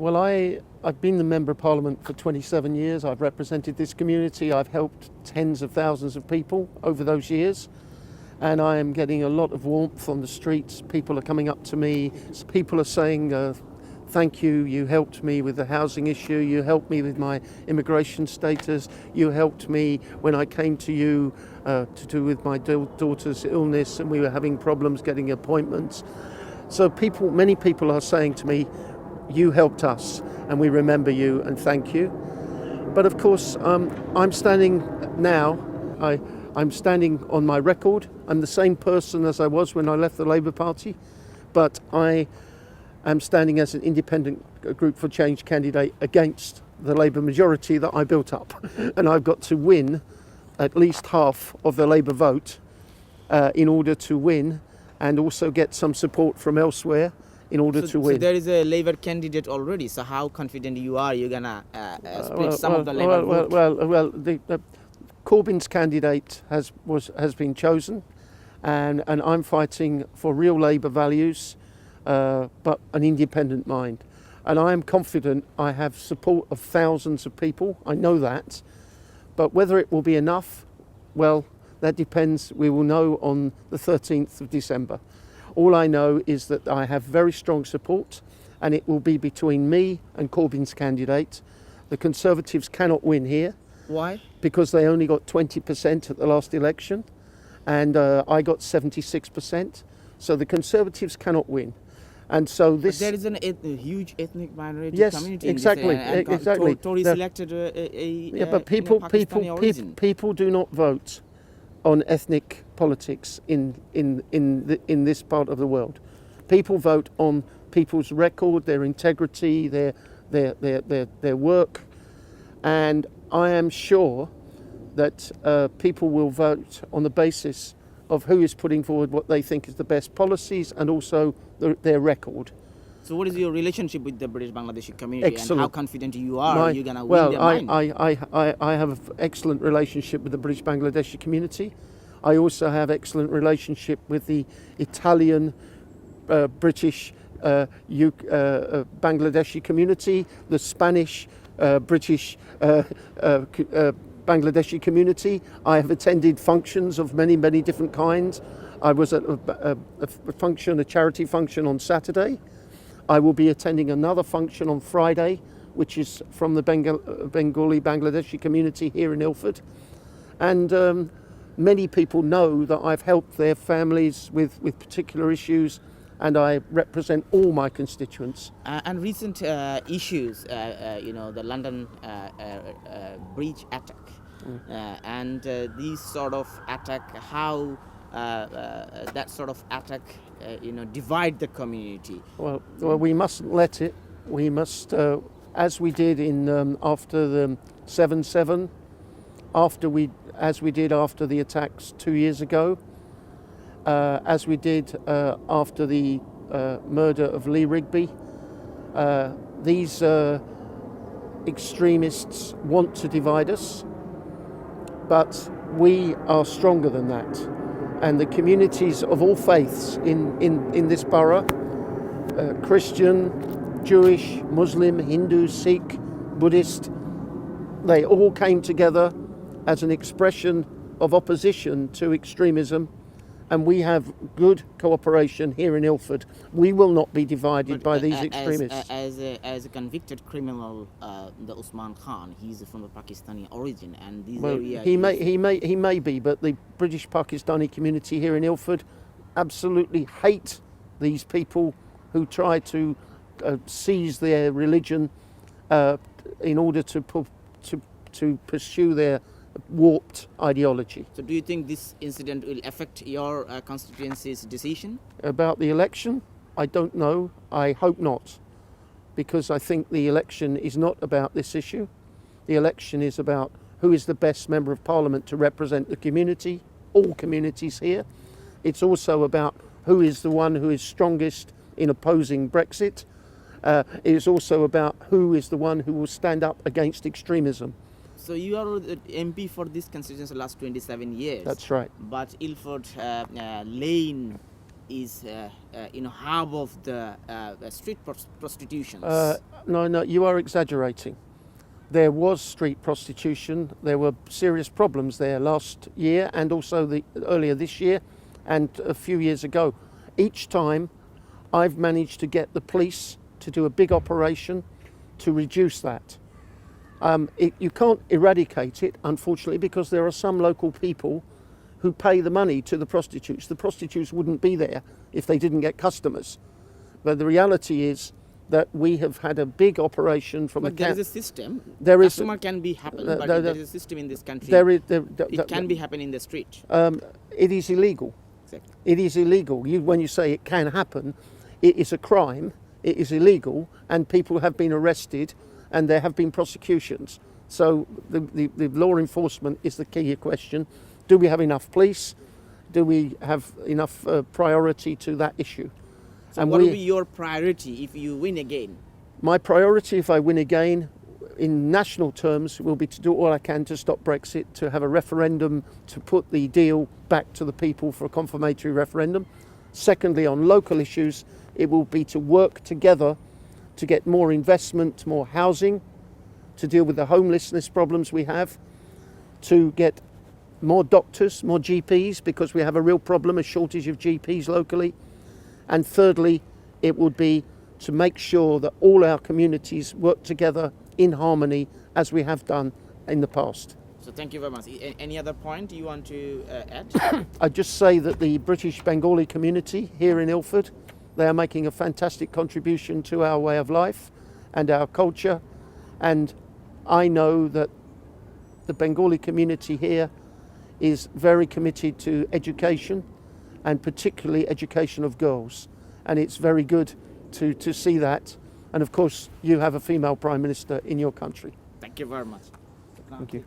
Well, I've been the Member of Parliament for 27 years. I've represented this community. I've helped tens of thousands of people over those years. And I am getting a lot of warmth on the streets. People are coming up to me. People are saying, thank you, you helped me with the housing issue. You helped me with my immigration status. You helped me when I came to you to do with my daughter's illness and we were having problems getting appointments. So many people are saying to me, you helped us and we remember you and thank you. But of course, I'm standing now, I'm standing on my record. I'm the same person as I was when I left the Labour Party, but I am standing as an independent Group for Change candidate against the Labour majority that I built up. And I've got to win at least half of the Labour vote in order to win and also get some support from elsewhere in order to win. So there is a Labour candidate already. So how confident you are you're gonna split some of the Labour vote? Well, Corbyn's candidate has been chosen, and I'm fighting for real Labour values, but an independent mind. And I am confident I have support of thousands of people. I know that, but whether it will be enough, well, that depends. We will know on the 13th of December. All I know is that I have very strong support and it will be between me and Corbyn's candidate. The Conservatives cannot win here. Why? Because they only got 20% at the last election and I got 76%. So the Conservatives cannot win. And so this... But there is a huge ethnic minority community. Yes, exactly. Exactly. Tories elected but people do not vote on ethnic politics in this part of the world. People vote on people's record, their integrity, their work, and I am sure that people will vote on the basis of who is putting forward what they think is the best policies and also their record. So what is your relationship with the British Bangladeshi community? Excellent. And how confident you are you're going to win their mind? I have an excellent relationship with the British Bangladeshi community. I also have excellent relationship with the Italian, British, Bangladeshi community, the Spanish, British, Bangladeshi community. I have attended functions of many different kinds. I was at a charity function on Saturday. I will be attending another function on Friday, which is from the Bengali Bangladeshi community here in Ilford. And many people know that I've helped their families with particular issues, and I represent all my constituents. And recent issues, the London bridge attack, and these sort of attack, how that sort of attack, divide the community. Well, we mustn't let it. We must, as we did in after the 7/7, as we did after the attacks 2 years ago, as we did after the murder of Lee Rigby. These extremists want to divide us, but we are stronger than that. And the communities of all faiths in this borough, Christian, Jewish, Muslim, Hindu, Sikh, Buddhist, they all came together as an expression of opposition to extremism, and we have good cooperation here in Ilford. We will not be divided by these extremists. As a convicted criminal, the Usman Khan, he's from the Pakistani origin, and these he may be, but the British Pakistani community here in Ilford absolutely hate these people who try to seize their religion in order to pursue their warped ideology. So do you think this incident will affect your constituency's decision? About the election? I don't know. I hope not. Because I think the election is not about this issue. The election is about who is the best member of parliament to represent the community, all communities here. It's also about who is the one who is strongest in opposing Brexit. It is also about who is the one who will stand up against extremism. So you are the MP for this constituency last 27 years. That's right. But Ilford Lane is, hub of the street prostitutions. No, you are exaggerating. There was street prostitution. There were serious problems there last year and also earlier this year and a few years ago. Each time I've managed to get the police to do a big operation to reduce that. You can't eradicate it, unfortunately, because there are some local people who pay the money to the prostitutes. The prostitutes wouldn't be there if they didn't get customers. But the reality is that we have had a big operation from But there is a system. There is Customer can be happen, but there there is a system in this country. it can be happen in the street. It is illegal. Exactly. It is illegal. When you say it can happen, it is a crime. It is illegal, and people have been arrested, and there have been prosecutions. So the law enforcement is the key question. Do we have enough police? Do we have enough priority to that issue? So what will be your priority if you win again? My priority if I win again, in national terms, will be to do all I can to stop Brexit, to have a referendum, to put the deal back to the people for a confirmatory referendum. Secondly, on local issues, it will be to work together to get more investment, more housing, to deal with the homelessness problems we have, to get more doctors, more GPs, because we have a real problem, a shortage of GPs locally. And thirdly, it would be to make sure that all our communities work together in harmony as we have done in the past. So thank you very much. Any other point you want to add? I'd just say that the British Bengali community here in Ilford, they are making a fantastic contribution to our way of life and our culture. And I know that the Bengali community here is very committed to education, and particularly education of girls. And it's very good to see that. And of course, you have a female Prime Minister in your country. Thank you very much. Thank you.